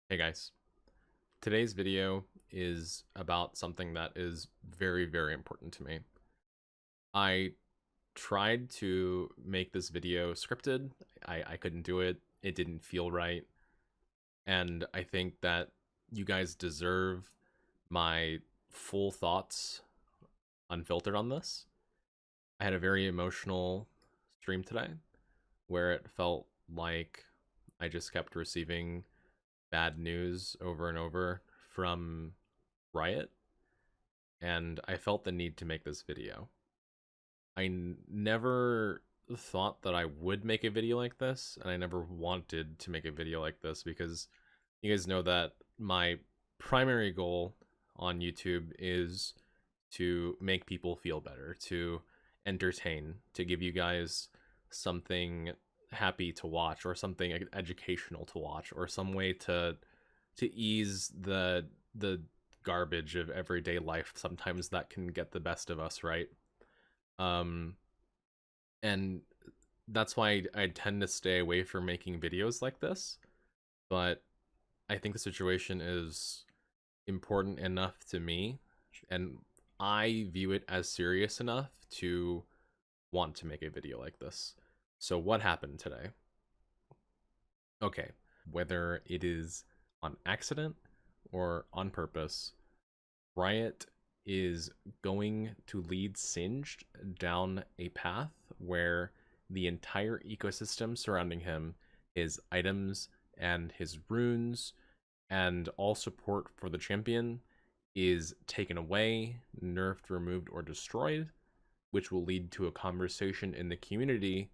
Hey guys, today's video is about something that is very, very important to me. I tried to make this video scripted. I couldn't do it. It didn't feel right. And I think that you guys deserve my full thoughts unfiltered on this. I had a very emotional stream today where it felt like I just kept receiving bad news over and over from Riot, and I felt the need to make this video. Never thought that I would make a video like this, and I never wanted to make a video like this because you guys know that my primary goal on YouTube is to make people feel better, to entertain, to give you guys something happy to watch or something educational to watch or some way to ease the garbage of everyday life sometimes that can get the best of us, right? um and that's why I tend to stay away from making videos like this, but I think the situation is important enough to me, and I view it as serious enough to want to make a video like this. So what happened today? Okay, whether it is on accident or on purpose, Riot is going to lead Singed down a path where the entire ecosystem surrounding him, his items and his runes, and all support for the champion is taken away, nerfed, removed, or destroyed, which will lead to a conversation in the community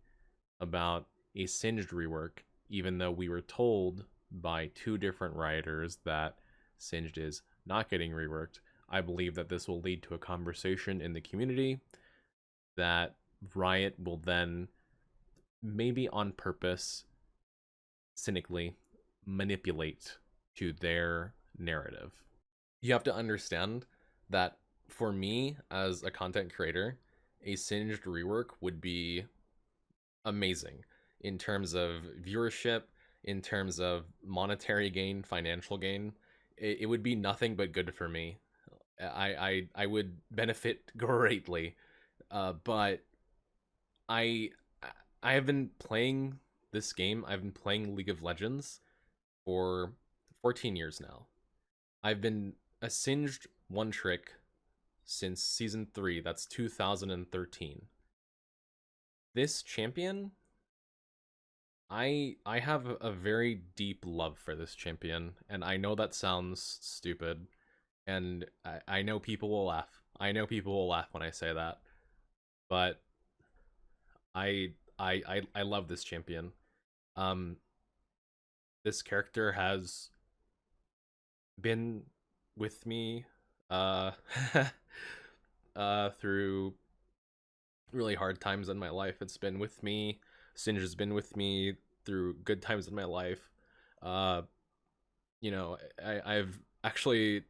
about a Singed rework, even though we were told by two different rioters that Singed is not getting reworked. I believe that this will lead to a conversation in the community that Riot will then, maybe on purpose, cynically manipulate to their narrative. You have to understand that for me as a content creator, a Singed rework would be amazing in terms of viewership, in terms of monetary gain, financial gain. It would be nothing but good for me. I would benefit greatly. But I I have been playing this game. I've been playing League of Legends for 14 years now. I've been a Singed one trick since season 3. That's 2013. This champion, I have a very deep love for this champion, and I know that sounds stupid, and I know people will laugh. I know people will laugh when I say that, but I love this champion. Um, this character has been with me, uh, through really hard times in my life. It's been with me. Singe has been with me through good times in my life. Uh, I've actually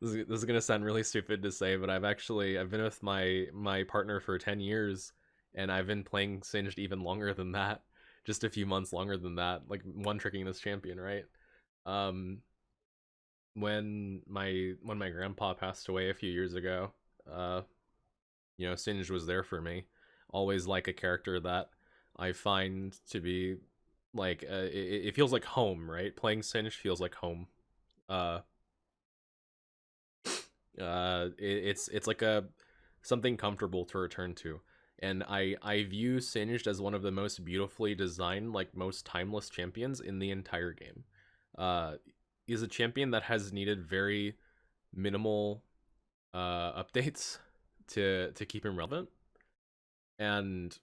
this is gonna sound really stupid to say, but I've been with my partner for 10 years, and I've been playing Singed even longer than that, just a few months longer than that, like one tricking this champion, right? Um, when my grandpa passed away a few years ago, uh, Singed was there for me, always like a character that I find to be like it feels like home, right? Playing Singed feels like home. Uh, it's like a something comfortable to return to, and I view Singed as one of the most beautifully designed, like most timeless champions in the entire game. Uh, he's a champion that has needed very minimal updates to keep him relevant, and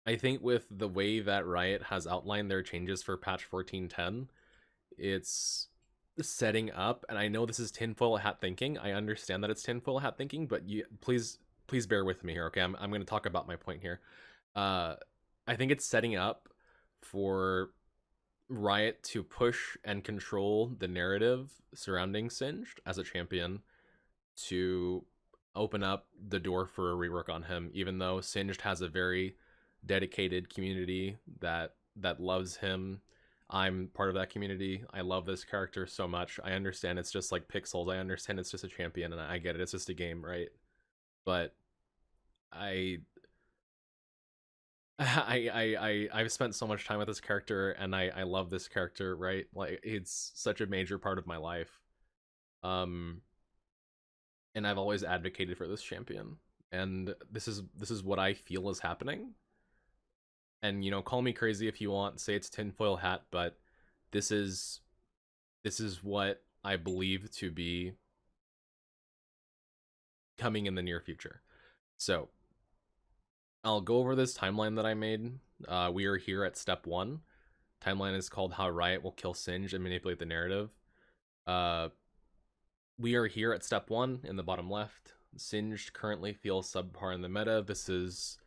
I think with the way that Riot has outlined their changes for patch 14.10, it's setting up, and I know this is tinfoil hat thinking. I understand that it's tinfoil hat thinking, but you please bear with me here, okay? I'm going to talk about my point here. Uh, I think it's setting up for Riot to push and control the narrative surrounding Singed as a champion to open up the door for a rework on him, even though Singed has a very dedicated community that loves him. I'm part of that community. I love this character so much. I understand it's just like pixels. I understand it's just a champion, and I get it. It's just a game, right? But I I've spent so much time with this character, and I love this character, right? Like, it's such a major part of my life. Um and I've always advocated for this champion. And this is what I feel is happening. And call me crazy if you want, say it's tinfoil hat, but this is what I believe to be coming in the near future. So I'll go over this timeline that I made. We are here at step 1. Timeline is called How Riot Will Kill Singe and Manipulate the Narrative. We are here at step 1 in the bottom left. Singed currently feels subpar in the meta. This is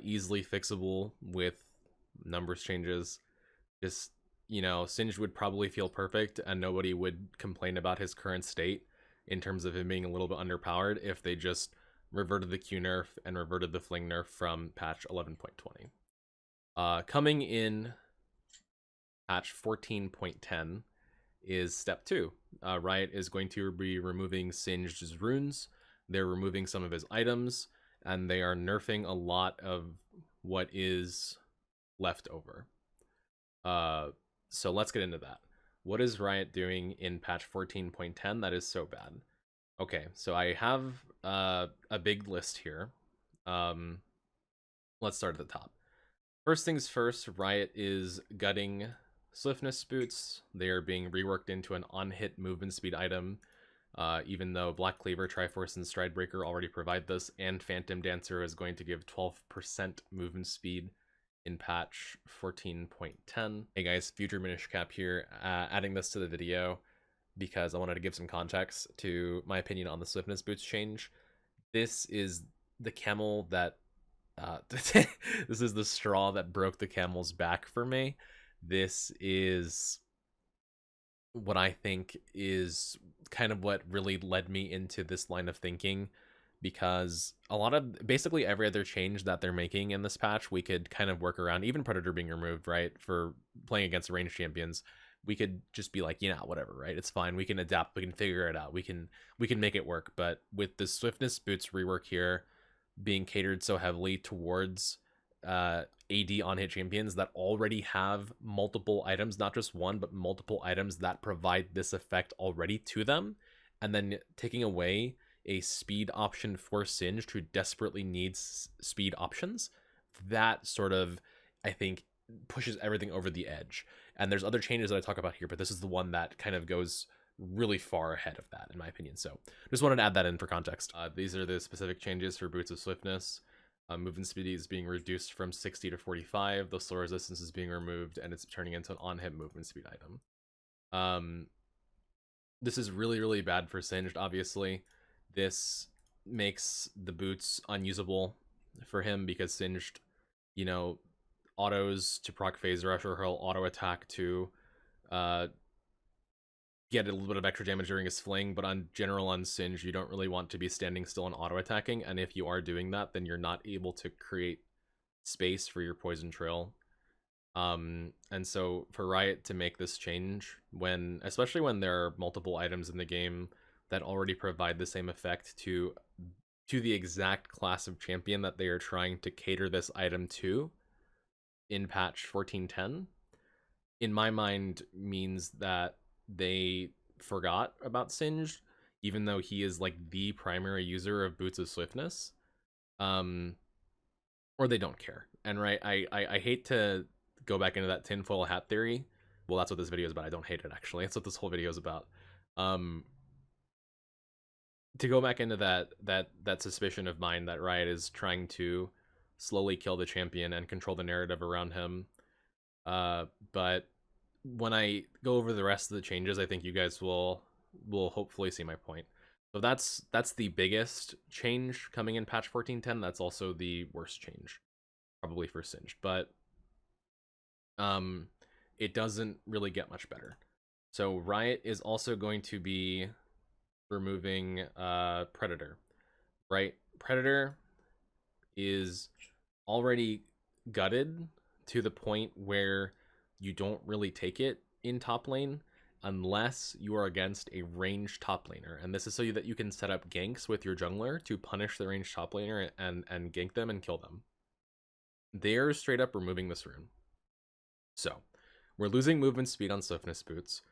easily fixable with numbers changes. Just, Singed would probably feel perfect, and nobody would complain about his current state in terms of him being a little bit underpowered if they just reverted the Q nerf and reverted the fling nerf from patch 11.20. Coming in patch 14.10 is step 2. Riot is going to be removing Singed's runes. They're removing some of his items, and they are nerfing a lot of what is left over. So let's get into that. What is Riot doing in patch 14.10 that is so bad? Okay, so I have a big list here. Let's start at the top. First things first, Riot is gutting Swiftness boots. They are being reworked into an on-hit movement speed item, even though Black Cleaver, Triforce, and Stridebreaker already provide this, and Phantom Dancer is going to give 12% movement speed in patch 14.10. Hey guys, Future Minish Cap here, adding this to the video because I wanted to give some context to my opinion on the Swiftness boots change. This is the camel that this is the straw that broke the camel's back for me. This is what I think is kind of what really led me into this line of thinking, because a lot of basically every other change that they're making in this patch we could kind of work around, even Predator being removed, right, for playing against ranged champions. We could just be like, whatever, right, it's fine, we can adapt, we can figure it out, we can make it work. But with the Swiftness boots rework here being catered so heavily towards AD on hit champions that already have multiple items, not just one, but multiple items that provide this effect already to them, and then taking away a speed option for Singed who desperately needs speed options, that sort of, I think, pushes everything over the edge. And there's other changes that I talk about here, but this is the one that kind of goes really far ahead of that, in my opinion. So just wanted to add that in for context. These are the specific changes for Boots of Swiftness. Movement speed is being reduced from 60 to 45. The slow resistance is being removed, and it's turning into an on-hit movement speed item. This is really, really bad for Singed, obviously. This makes the boots unusable for him because Singed, autos to proc phase rush, or he'll auto attack to get a little bit of extra damage during his fling. But on Singed, you don't really want to be standing still and auto attacking, and if you are doing that, then you're not able to create space for your poison trail. And so for Riot to make this change, especially when there are multiple items in the game that already provide the same effect to the exact class of champion that they are trying to cater this item to in patch 14.10, in my mind means that they forgot about Singed, even though he is like the primary user of Boots of Swiftness, or they don't care. And right, I hate to go back into that tinfoil hat theory. Well, that's what this video is about. I don't hate it, actually. That's what this whole video is about. To go back into that suspicion of mine that Riot is trying to slowly kill the champion and control the narrative around him. But when I go over the rest of the changes, I think you guys will hopefully see my point. So that's the biggest change coming in patch 14.10. That's also the worst change, probably for Singed. But it doesn't really get much better. So Riot is also going to be removing Predator, right? Predator is already gutted to the point where you don't really take it in top lane unless you are against a ranged top laner. And this is so that you can set up ganks with your jungler to punish the ranged top laner and gank them and kill them. They're straight up removing this rune. So, we're losing movement speed on swiftness boots,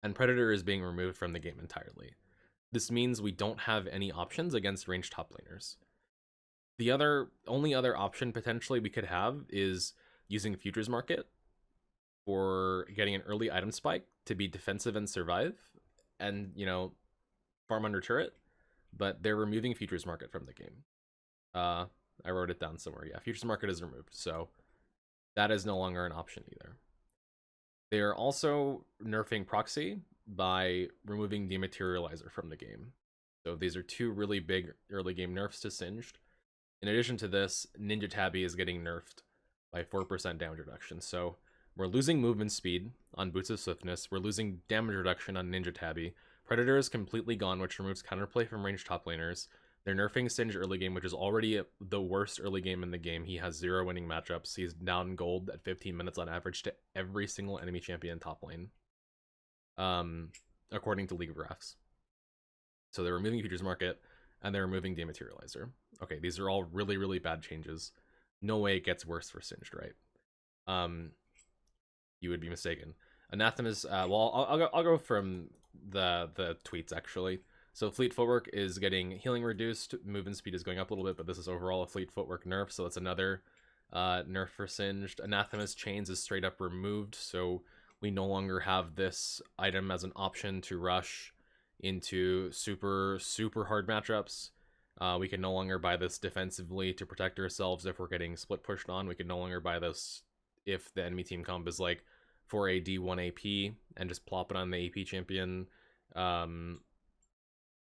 and Predator is being removed from the game entirely. This means we don't have any options against ranged top laners. The only other option potentially we could have is using Futures Market for getting an early item spike to be defensive and survive, and, you know, farm under turret, but they're removing Futures Market from the game. I wrote it down somewhere. Yeah, Futures Market is removed, so that is no longer an option either. They are also nerfing Proxy by removing Dematerializer from the game. So these are two really big early game nerfs to Singed. In addition to this, Ninja Tabby is getting nerfed by 4% damage reduction. So we're losing movement speed on Boots of Swiftness. We're losing damage reduction on Ninja Tabby. Predator is completely gone, which removes counterplay from ranged top laners. They're nerfing Singed early game, which is already the worst early game in the game. He has 0 winning matchups. He's down gold at 15 minutes on average to every single enemy champion top lane, according to League of Refs. So they're removing Futures Market, and they're removing Dematerializer. Okay, these are all really, really bad changes. No way it gets worse for Singed, right? You would be mistaken. Anathema's, well, I'll go from the tweets, actually. So Fleet Footwork is getting healing reduced, movement speed is going up a little bit, but this is overall a Fleet Footwork nerf, so it's another nerf for Singed. Anathema's Chains is straight up removed, so we no longer have this item as an option to rush into super, super hard matchups. We can no longer buy this defensively to protect ourselves if we're getting split pushed on. We can no longer buy this if the enemy team comp is like 4 AD, 1 AP, and just plop it on the AP champion.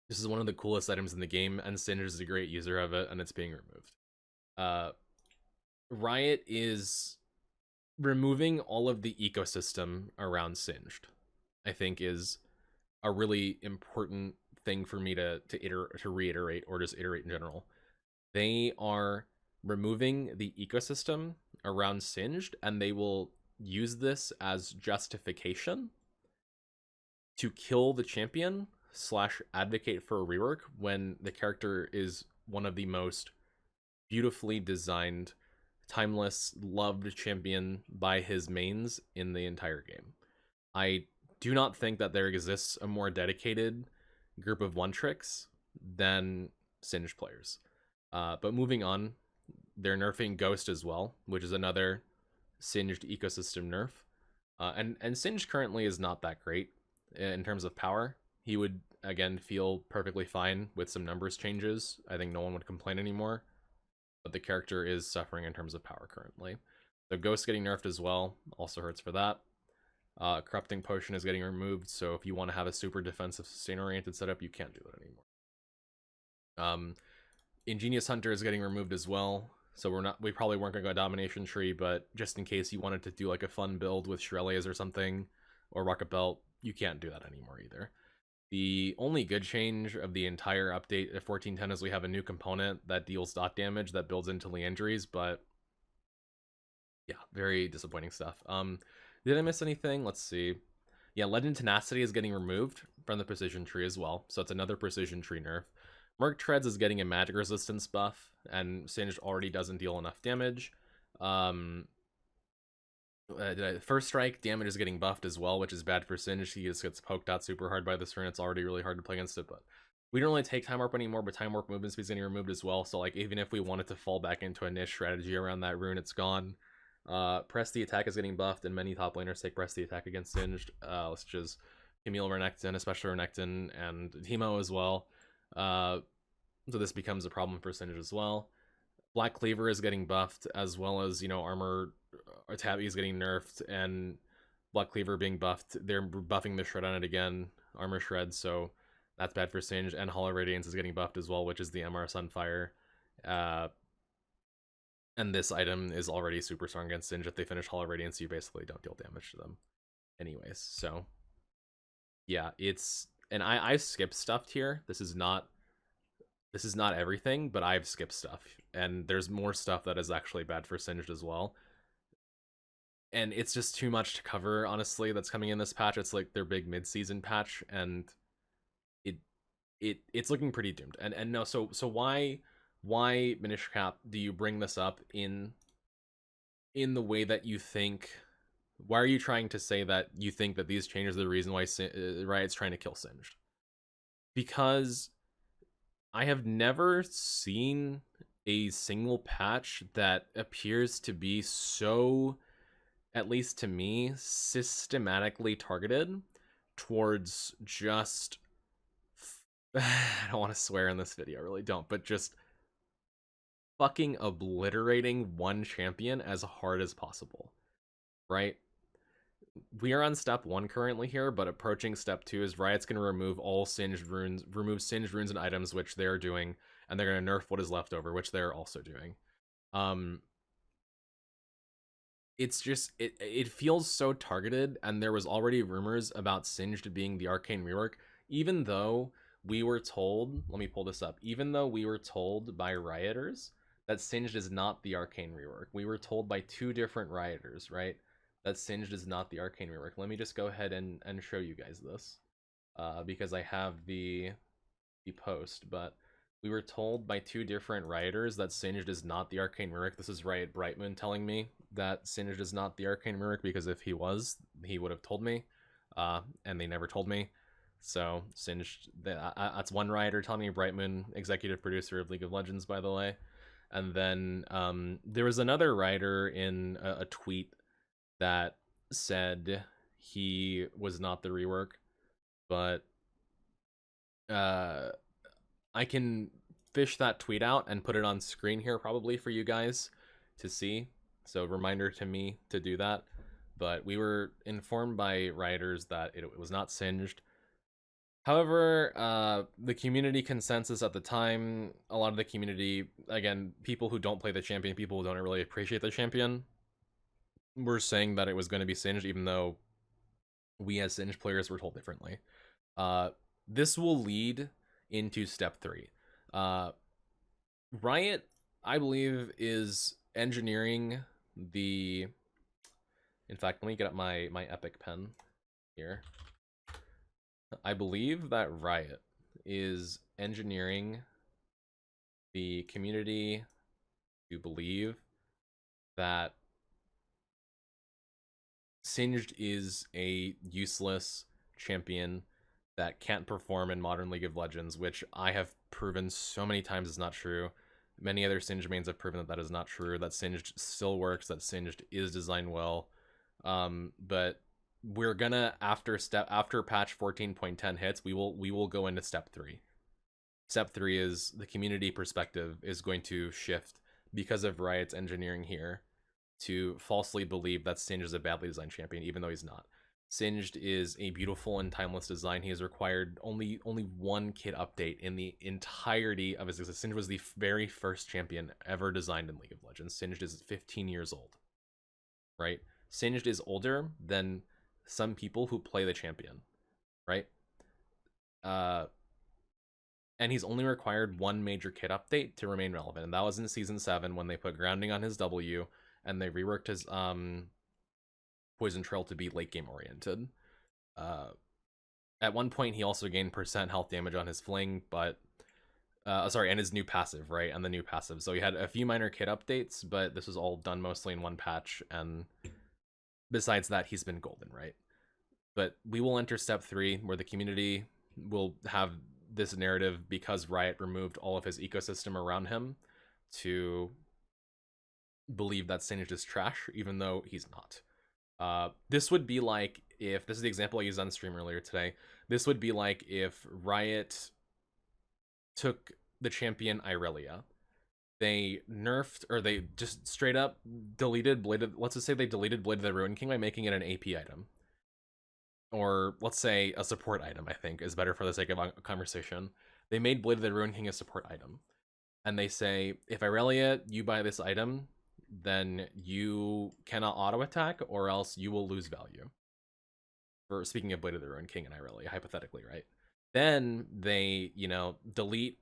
This is one of the coolest items in the game, and Singed is a great user of it, and it's being removed. Riot is removing all of the ecosystem around Singed, I think, is a really important thing for me to reiterate, or just iterate in general. They are removing the ecosystem around Singed, and they will use this as justification to kill the champion / advocate for a rework when the character is one of the most beautifully designed, timeless, loved champion by his mains in the entire game. I do not think that there exists a more dedicated group of one-tricks than Singed players. But moving on, they're nerfing Ghost as well, which is another Singed ecosystem nerf. And Singed currently is not that great in terms of power. He would, again, feel perfectly fine with some numbers changes. I think no one would complain anymore. But the character is suffering in terms of power currently. So Ghost getting nerfed as well also hurts for that. Corrupting Potion is getting removed, so if you want to have a super defensive sustain-oriented setup, you can't do that anymore. Ingenious Hunter is getting removed as well, so we probably weren't going to go Domination Tree, but just in case you wanted to do like a fun build with Shirelles or something, or Rocket Belt, you can't do that anymore either. The only good change of the entire update at 1410 is we have a new component that deals dot damage that builds into Leandries, but yeah, very disappointing stuff. Did I miss anything? Let's see. Yeah, Legend Tenacity is getting removed from the Precision Tree as well, so it's another Precision Tree nerf. Merc Treads is getting a magic resistance buff, and Singed already doesn't deal enough damage. First Strike damage is getting buffed as well, which is bad for Singed. He just gets poked out super hard by this rune. It's already really hard to play against it, but we don't really take Time Warp anymore, but Time Warp movement speed is getting removed as well, so like even if we wanted to fall back into a niche strategy around that rune, it's gone. Press the Attack is getting buffed, and many top laners take Press the Attack against Singed, which is Camille Renekton, especially Renekton, and Teemo as well. So this becomes a problem for Singed as well. Black Cleaver is getting buffed, as well as, you know, Armor Tabby is getting nerfed, and Black Cleaver being buffed. They're buffing the Shred on it again, Armor Shred, so that's bad for Singed. And Hollow Radiance is getting buffed as well, which is the MR Sunfire. And this item is already super strong against Singed. If they finish Hollow Radiance, you basically don't deal damage to them anyways. So yeah, it's, and I've skipped stuff here. This is not everything, but I've skipped stuff, and there's more stuff that is actually bad for Singed as well. and it's just too much to cover, honestly, that's coming in this patch. It's like their big mid-season patch, and it it's looking pretty doomed. And no, so why Minish Cap do you bring this up in the way that you think? Why are you trying to say that you think that these changes are the reason why Riot's trying to kill Singed? Because I have never seen a single patch that appears to be so, at least to me, systematically targeted towards just I don't want to swear in this video, I really don't, but just fucking obliterating one champion as hard as possible, right? We are on step 1 currently here, but approaching step 2 is Riot's going to remove all singed runes, and items, which they're doing, and they're going to nerf what is left over, which they're also doing. It's just it feels so targeted, and there was already rumors about Singed being the arcane rework, even though we were told, let me pull this up, even though we were told by rioters that Singed is not the arcane rework. We were told by 2 different rioters, right, that Singed is not the arcane rework. Let me just go ahead and show you guys this, because I have the post, but we were told by 2 different rioters that Singed is not the arcane rework. This is Riot Brightmoon telling me that Singed is not the arcane rework, because if he was, he would have told me, and they never told me. So Singed, that's one rioter telling me. Brightmoon, executive producer of League of Legends, by the way. And then there was another writer in a tweet that said he was not the rework, but I can fish that tweet out and put it on screen here probably for you guys to see. So reminder to me to do that. But we were informed by rioters that it was not Singed. However, the community consensus at the time, a lot of the community, again, people who don't play the champion, people who don't really appreciate the champion, were saying that it was going to be Singed, even though we as Singed players were told differently. This will lead into step 3. Riot, I believe, is engineering the... In fact, let me get up my epic pen here. I believe that Riot is engineering the community to believe that Singed is a useless champion that can't perform in modern League of Legends, which I have proven so many times is not true. Many other Singed mains have proven that that is not true, that Singed still works, that Singed is designed well. But we're gonna, after patch 14.10 hits, we will go into step 3. Step 3 is the community perspective is going to shift because of Riot's engineering here to falsely believe that Singed is a badly designed champion, even though he's not. Singed is a beautiful and timeless design. He has required only 1 kit update in the entirety of his existence. Singed was the very first champion ever designed in League of Legends. Singed is 15 years old, right? Singed is older than some people who play the champion, right? And he's only required 1 major kit update to remain relevant, and that was in Season 7 when they put grounding on his W, and they reworked his Poison Trail to be late game oriented. At one point, he also gained % health damage on his fling, but and his new passive, right? And the new passive. So he had a few minor kit updates, but this was all done mostly in 1 patch, and besides that, he's been golden, right? But we will enter step 3, where the community will have this narrative because Riot removed all of his ecosystem around him to believe that Singed is trash, even though he's not. This would be like if, this is the example I used on stream earlier today, this would be like if Riot took the champion Irelia, they nerfed, or they just straight up deleted let's just say they deleted Blade of the Ruin King by making it an AP item. Or let's say a support item, I think, is better for the sake of a conversation. They made Blade of the Ruin King a support item. And they say, if Irelia, you buy this item, then you cannot auto-attack, or else you will lose value. For speaking of Blade of the Ruin King and Irelia, hypothetically, right? Then they, delete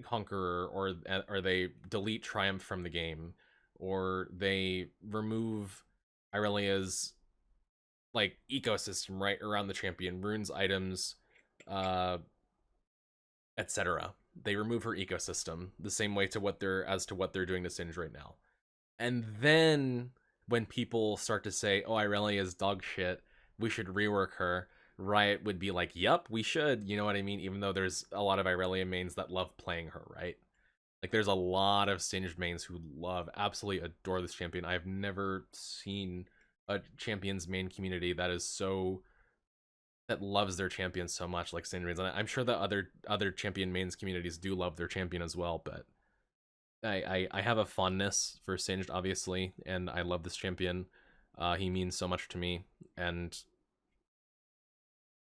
Conqueror, or they delete Triumph from the game, or they remove Irelia's like ecosystem right around the champion, runes, items, uh, etc. They remove her ecosystem the same way to what they're doing to Singe right now. And then when people start to say, "Oh, Irelia is dog shit. We should rework her," Riot would be like, "Yup, we should." You know what I mean? Even though there's a lot of Irelia mains that love playing her, right? Like there's a lot of Singed mains who absolutely adore this champion. I've never seen a champion's main community that loves their champion so much like Singed mains. And I'm sure that other champion mains communities do love their champion as well, but I have a fondness for Singed, obviously, and I love this champion. He means so much to me, and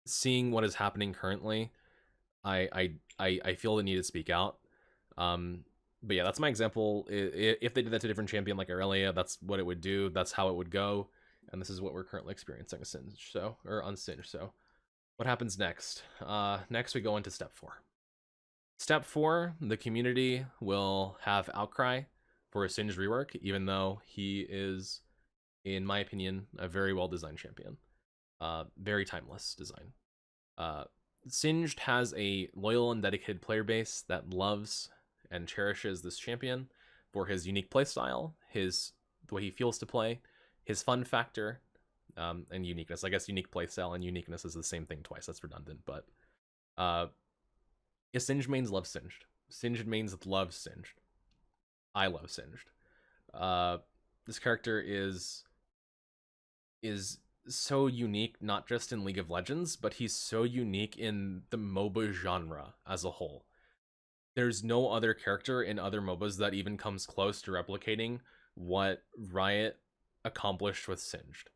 seeing what is happening currently, I feel the need to speak out. But yeah, that's my example. If they did that to a different champion like Aurelia, that's what it would do. That's how it would go, and this is what we're currently experiencing on Singe. So, what happens next? Next we go into step 4. Step 4, the community will have outcry for a Singe rework, even though he is, in my opinion, a very well designed champion. Very timeless design. Singed has a loyal and dedicated player base that loves and cherishes this champion for his unique playstyle, the way he feels to play, his fun factor, and uniqueness. I guess unique playstyle and uniqueness is the same thing twice. That's redundant, but yeah, Singed mains love Singed. Singed mains love Singed. I love Singed. This character is so unique, not just in League of Legends, but he's so unique in the MOBA genre as a whole. There's no other character in other MOBAs that even comes close to replicating what Riot accomplished with Singed.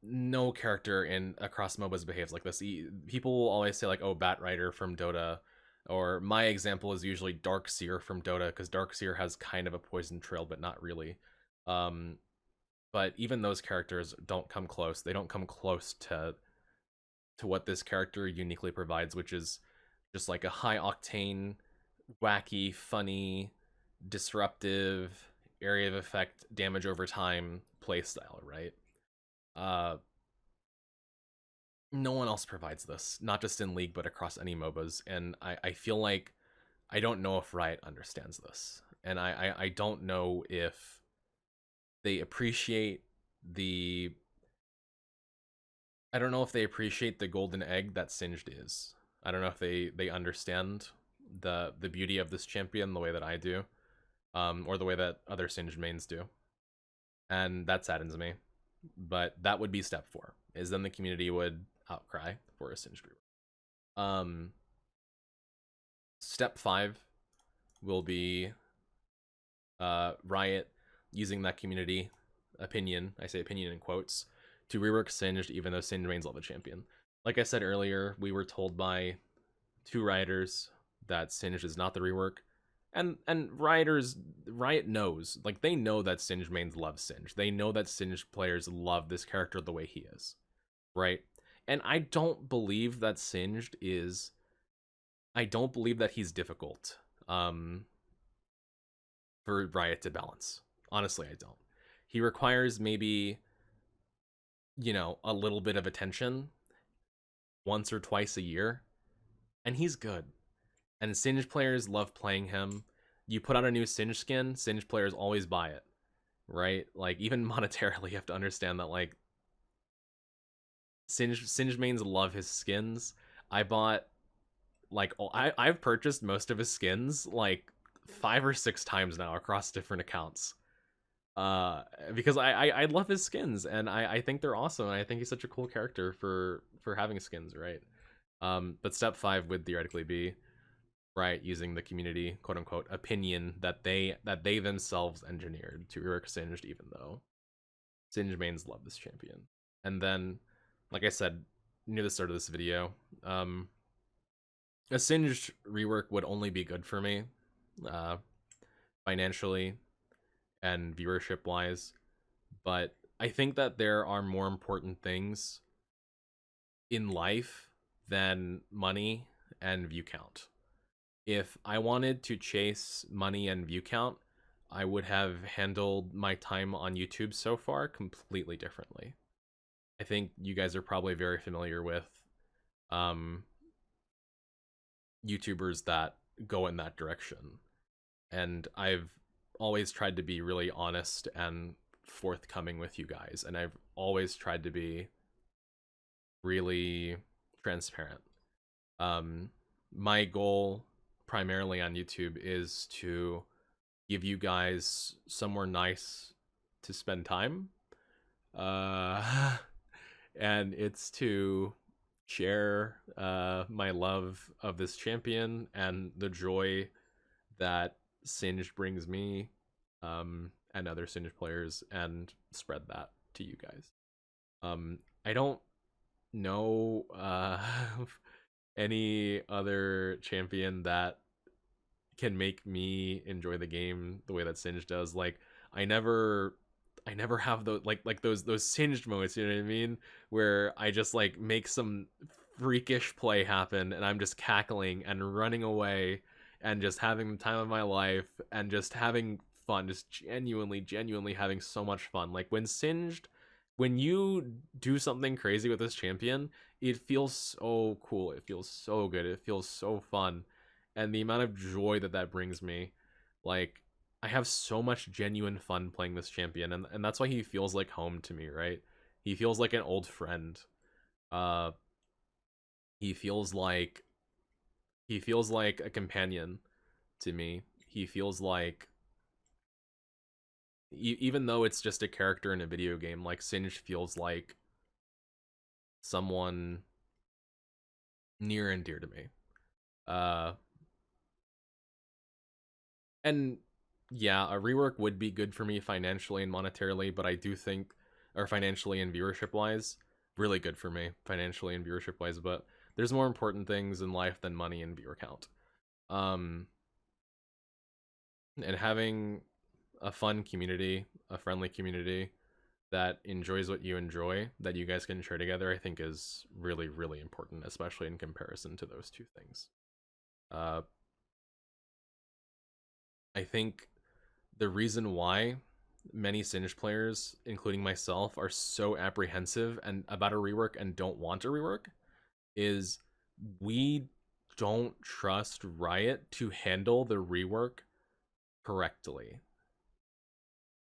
No character across MOBAs behaves like this. People will always say like, "Oh, Batrider from Dota," or my example is usually Darkseer from Dota because Darkseer has kind of a poison trail, but not really. But even those characters don't come close. They don't come close to what this character uniquely provides, which is just like a high octane, wacky, funny, disruptive, area of effect, damage over time playstyle, right? No one else provides this, not just in League, but across any MOBAs. And I feel like I don't know if Riot understands this. And I don't know if they appreciate the I don't know if they appreciate the golden egg that Singed is. I don't know if they understand the beauty of this champion the way that I do, or the way that other Singed mains do, and that saddens me. But that would be step 4. Is then the community would outcry for a Singed rework. Step 5 will be Riot using that community opinion. I say opinion in quotes to rework Singed, even though Singed mains love a champion. Like I said earlier, we were told by 2 rioters that Singed is not the rework. And Riot knows, like they know that Singed mains love Singed. They know that Singed players love this character the way he is, right? And I don't believe that Singed is. I don't believe that he's difficult for Riot to balance. Honestly, I don't. He requires maybe, a little bit of attention once or twice a year, and he's good. And Singed players love playing him. You put out a new Singed skin, Singed players always buy it, right? Like, even monetarily, you have to understand that, like, Singed mains love his skins. I bought, like, I've purchased most of his skins, like, 5 or 6 times now across different accounts. Because I love his skins, and I think they're awesome, and I think he's such a cool character for having skins, right? But step 5 would theoretically be Riot using the community quote unquote opinion that they themselves engineered to rework Singed, even though Singed mains love this champion. And then, like I said near the start of this video, a Singed rework would only be good for me, financially and viewership wise, but I think that there are more important things in life than money and view count. If I wanted to chase money and view count, I would have handled my time on YouTube so far completely differently. I think you guys are probably very familiar with um, YouTubers that go in that direction. And I've always tried to be really honest and forthcoming with you guys. And I've always tried to be really transparent. My goal primarily on YouTube is to give you guys somewhere nice to spend time. Uh, and it's to share my love of this champion and the joy that Singed brings me and other Singed players, and spread that to you guys. I don't know any other champion that can make me enjoy the game the way that Singed does. Like I never have those those Singed moments, you know what I mean? Where I just like make some freakish play happen and I'm just cackling and running away and just having the time of my life and just having fun, just genuinely having so much fun. Like when Singed, when you do something crazy with this champion, it feels so cool. It feels so good. It feels so fun. And the amount of joy that that brings me, like I have so much genuine fun playing this champion, and that's why he feels like home to me, right? He feels like an old friend. Uh he feels like a companion to me. He feels like even though it's just a character in a video game, like Singed feels like someone near and dear to me. Uh and yeah, a rework would be good for me financially and monetarily, but I do think, or financially and viewership wise, really good for me financially and viewership wise. But there's more important things in life than money and viewer count. Um, and having a fun community, a friendly community that enjoys what you enjoy, that you guys can share together, I think is really important, especially in comparison to those two things. Uh, I think the reason why many Singed players, including myself, are so apprehensive and about a rework and don't want a rework is we don't trust Riot to handle the rework correctly.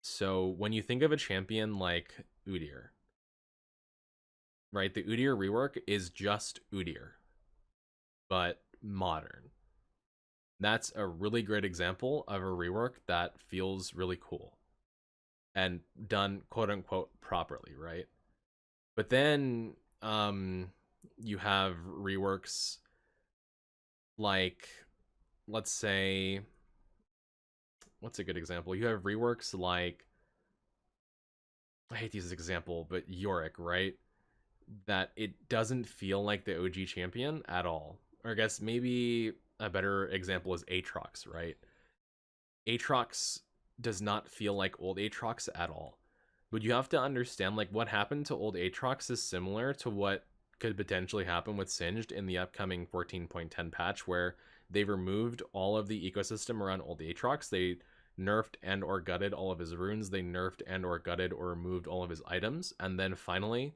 So when you think of a champion like Udyr, right, the Udyr rework is just Udyr, but modern. That's a really great example of a rework that feels really cool and done quote unquote properly, right? But then you have reworks like, let's say, what's a good example? You have reworks like, I hate to use this example, but Yorick, right? That it doesn't feel like the OG champion at all. Or I guess maybe a better example is Aatrox, right? Aatrox does not feel like old Aatrox at all. But you have to understand, like, what happened to old Aatrox is similar to what could potentially happen with Singed in the upcoming 14.10 patch, where they removed all of the ecosystem around old Aatrox. They nerfed and or gutted all of his runes. They nerfed and or gutted or removed all of his items. And then finally,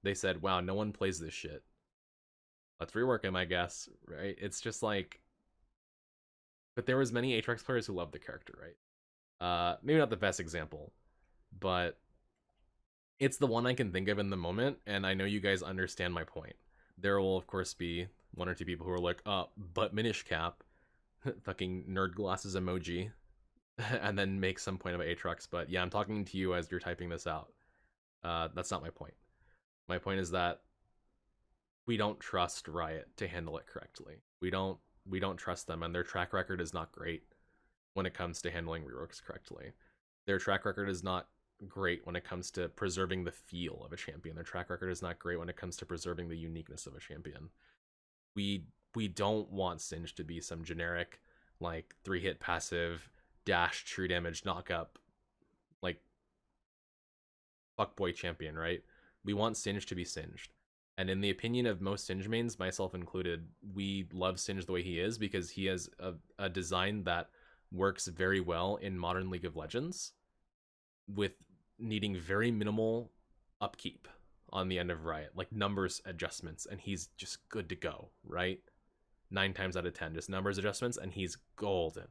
they said, wow, no one plays this shit. Let's rework him, I guess, right? It's just like, but there was many Aatrox players who loved the character, right? Maybe not the best example, but it's the one I can think of in the moment, and I know you guys understand my point. There will, of course, be one or two people who are like, but Minish Cap, fucking nerd glasses emoji, and then make some point about Aatrox. But yeah, I'm talking to you as you're typing this out. That's not my point. My point is that we don't trust Riot to handle it correctly. We don't trust them, and their track record is not great when it comes to handling reworks correctly. Their track record is not great when it comes to preserving the feel of a champion. Their track record is not great when it comes to preserving the uniqueness of a champion. We we don't want Singe to be some generic like 3-hit passive dash true damage knock up like fuckboy champion, right? We want Singe to be singed. And in the opinion of most Singe mains, myself included, we love Singe the way he is because he has a design that works very well in modern League of Legends with needing very minimal upkeep on the end of Riot, like numbers adjustments, and he's just good to go, right? 9 times out of 10, just numbers adjustments, and he's golden.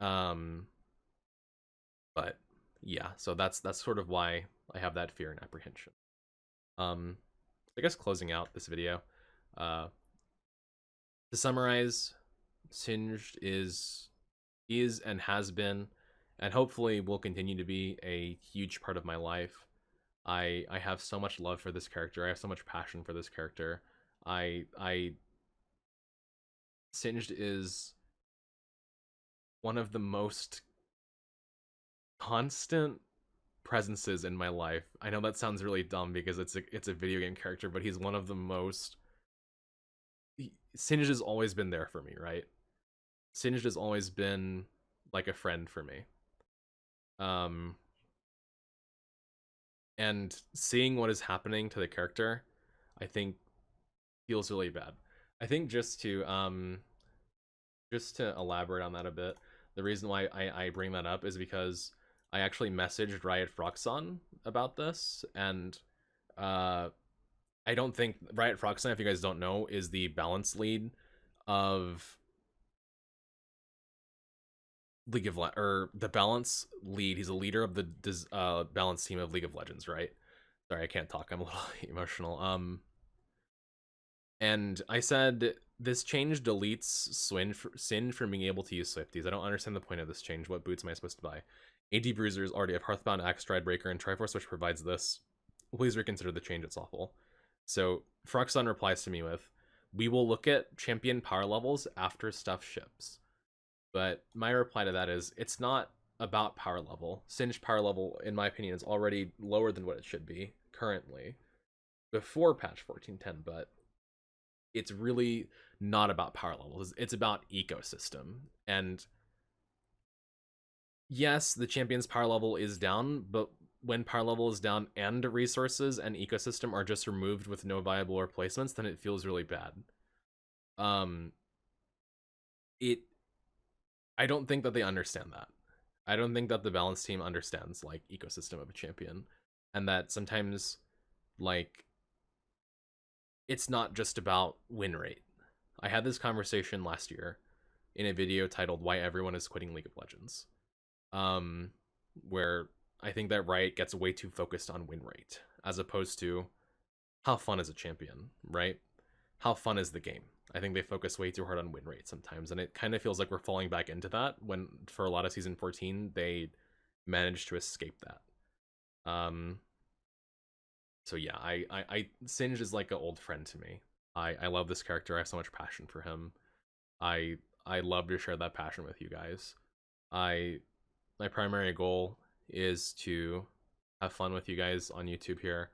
But yeah, so that's sort of why I have that fear and apprehension. I guess closing out this video, to summarize, Singed is and has been, and hopefully will continue to be, a huge part of my life. I have so much love for this character. I have so much passion for this character. Singed is one of the most constant presences in my life. I know that sounds really dumb because it's a video game character, but he's one of the most. Singed has always been there for me, right? Singed has always been like a friend for me. And seeing what is happening to the character, I think feels really bad. I think just to elaborate on that a bit, the reason why I bring that up is because I actually messaged Riot Froxon about this, and I don't think Riot Froxon, if you guys don't know, is the balance lead of League of or the balance lead. He's a leader of the balance team of League of Legends, right? Sorry, I can't talk. I'm a little emotional. And I said this change deletes Sin from being able to use Swifties. I don't understand the point of this change. What boots am I supposed to buy? AD Bruisers already have Hearthbound, Axe, Stridebreaker, and Triforce, which provides this. Please reconsider the change. It's awful. So Froxon replies to me with, "We will look at champion power levels after stuff ships." But my reply to that is, it's not about power level. Singed power level, in my opinion, is already lower than what it should be currently before patch 1410, but it's really not about power levels. It's about ecosystem. And yes, the champion's power level is down, but when power level is down and resources and ecosystem are just removed with no viable replacements, then it feels really bad. I don't think that they understand that. I don't think that the balance team understands like ecosystem of a champion, and that sometimes like it's not just about win rate. I had this conversation last year in a video titled "Why Everyone is Quitting League of Legends," where I think that Riot gets way too focused on win rate as opposed to how fun is a champion, right? How fun is the game? I think they focus way too hard on win rate sometimes, and it kind of feels like we're falling back into that when, for a lot of Season 14, they managed to escape that. So yeah, Singed is like an old friend to me. I love this character. I have so much passion for him. I love to share that passion with you guys. My primary goal is to have fun with you guys on YouTube here,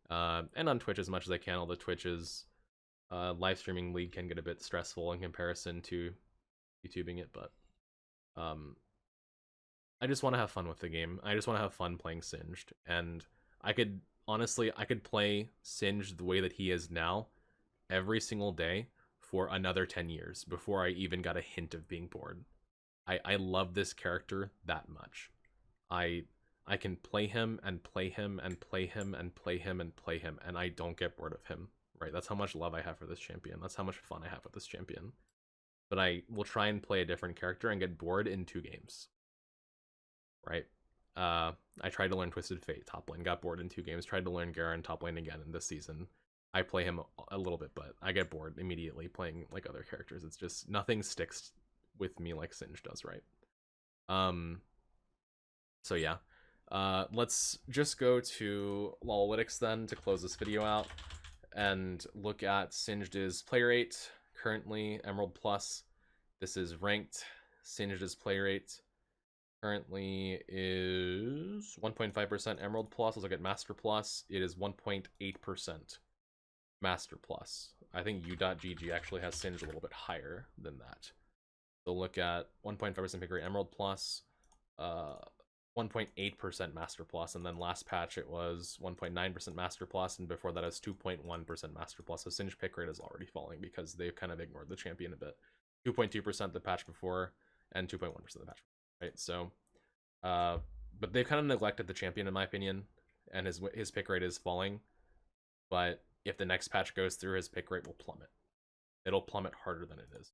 and on Twitch as much as I can. Although Twitch is live streaming League can get a bit stressful in comparison to YouTubing it, but I just want to have fun with the game. I just want to have fun playing Singed, and I could play Singed the way that he is now every single day for another 10 years before I even got a hint of being bored. I love this character that much. I can play him and play him and play him and play him and play him, and I don't get bored of him. Right? That's how much love I have for this champion. That's how much fun I have with this champion. But I will try and play a different character and get bored in 2 games. Right? I tried to learn Twisted Fate top lane, got bored in 2 games. Tried to learn Garen top lane again in this season. I play him a little bit, but I get bored immediately playing like other characters. It's just nothing sticks with me like Singed does, right? So yeah. Let's just go to Lolalytics then to close this video out and look at Singed's play rate. Currently Emerald Plus. This is ranked. Singed's play rate currently is 1.5% Emerald Plus. Let's look at Master Plus. It is 1.8% Master Plus. I think u.gg actually has Singed a little bit higher than that. So look at 1.5% pick rate Emerald Plus, 1.8% Master Plus, and then last patch it was 1.9% Master Plus, and before that it was 2.1% Master Plus. So Singed pick rate is already falling because they've kind of ignored the champion a bit. 2.2% the patch before, and 2.1% of the patch, right? So, but they've kind of neglected the champion in my opinion, and his pick rate is falling. But if the next patch goes through, his pick rate will plummet. It'll plummet harder than it is,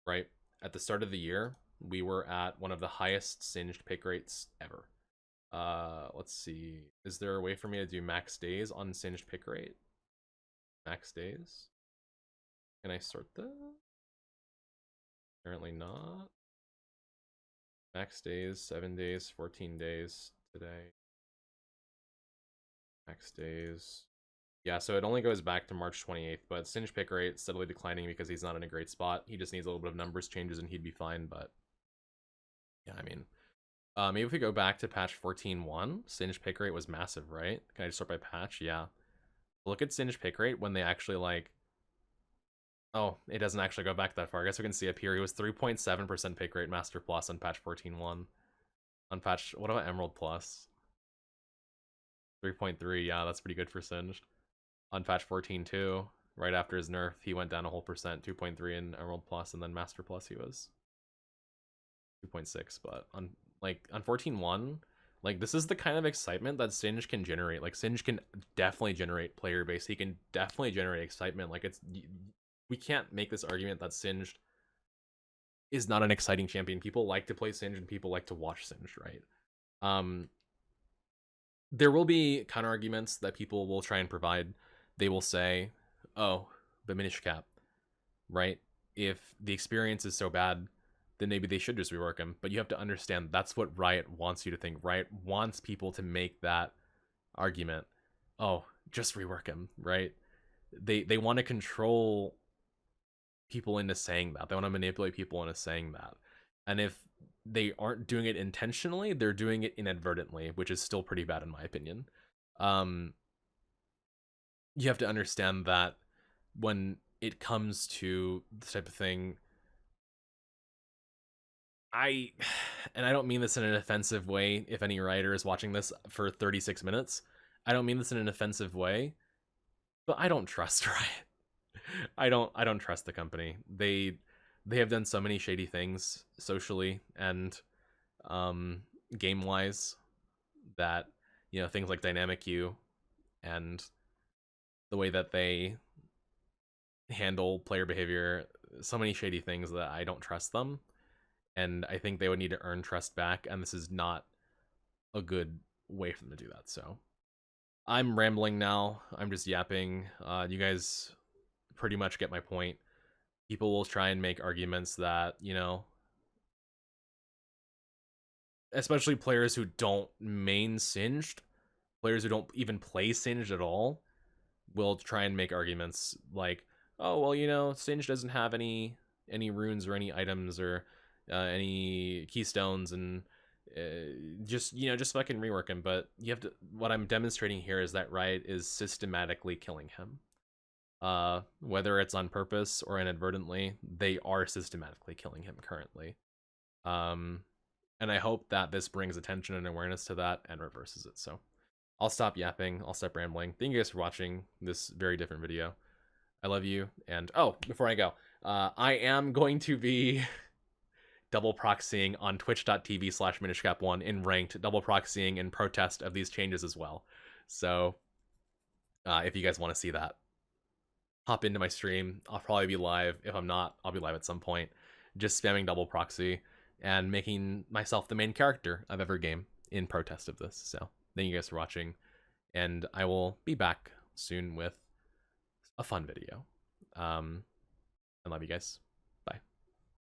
right? At the start of the year, we were at one of the highest singed pick rates ever. Let's see. Is there a way for me to do max days on singed pick rate? Max days? Can I sort that? Apparently not. Max days, 7 days, 14 days today. Max days. Yeah, so it only goes back to March 28th, but Singe pick rate steadily declining because he's not in a great spot. He just needs a little bit of numbers changes and he'd be fine, but yeah, I mean, maybe if we go back to patch 14.1, Singe pick rate was massive, right? Can I just sort by patch? Yeah. Look at Singe pick rate when they actually like, oh, it doesn't actually go back that far. I guess we can see up here, he was 3.7% pick rate Master Plus on patch 14.1. On patch, what about Emerald Plus? 3.3, yeah, that's pretty good for Singed. On patch 14.2, right after his nerf, he went down a whole percent, 2.3 in Emerald Plus, and then Master Plus he was 2.6. But on 14.1, like this is the kind of excitement that Singe can generate. Like Singe can definitely generate player base. He can definitely generate excitement. Like we can't make this argument that Singed is not an exciting champion. People like to play Singe and people like to watch Singe, right? There will be counter arguments that people will try and provide. They will say, oh, but Minish Cap, right? If the experience is so bad, then maybe they should just rework him. But you have to understand that's what Riot wants you to think. Riot wants people to make that argument. Oh, just rework him, right? They want to control people into saying that. They want to manipulate people into saying that. And if they aren't doing it intentionally, they're doing it inadvertently, which is still pretty bad in my opinion. You have to understand that when it comes to this type of thing, I don't mean this in an offensive way. If any writer is watching this for 36 minutes, I don't mean this in an offensive way, but I don't trust Riot. I don't trust the company. They have done so many shady things socially and game wise that, you know, things like dynamic queue and the way that they handle player behavior, so many shady things that I don't trust them. And I think they would need to earn trust back, and this is not a good way for them to do that. So I'm rambling now. I'm just yapping. You guys pretty much get my point. People will try and make arguments that, you know, especially players who don't main Singed, players who don't even play Singed at all, will try and make arguments like, oh, well, you know, Singed doesn't have any runes or any items or any keystones, and just, you know, just fucking rework him. But you have to, what I'm demonstrating here is that Riot is systematically killing him. Whether it's on purpose or inadvertently, they are systematically killing him currently. And I hope that this brings attention and awareness to that and reverses it. So I'll stop yapping. I'll stop rambling. Thank you guys for watching this very different video. I love you. And oh, before I go, I am going to be double proxying on twitch.tv/minishcap1 in ranked, double proxying in protest of these changes as well. So if you guys want to see that, hop into my stream. I'll probably be live. If I'm not, I'll be live at some point. Just spamming double proxy and making myself the main character of every game in protest of this. So thank you guys for watching, and I will be back soon with a fun video. I love you guys.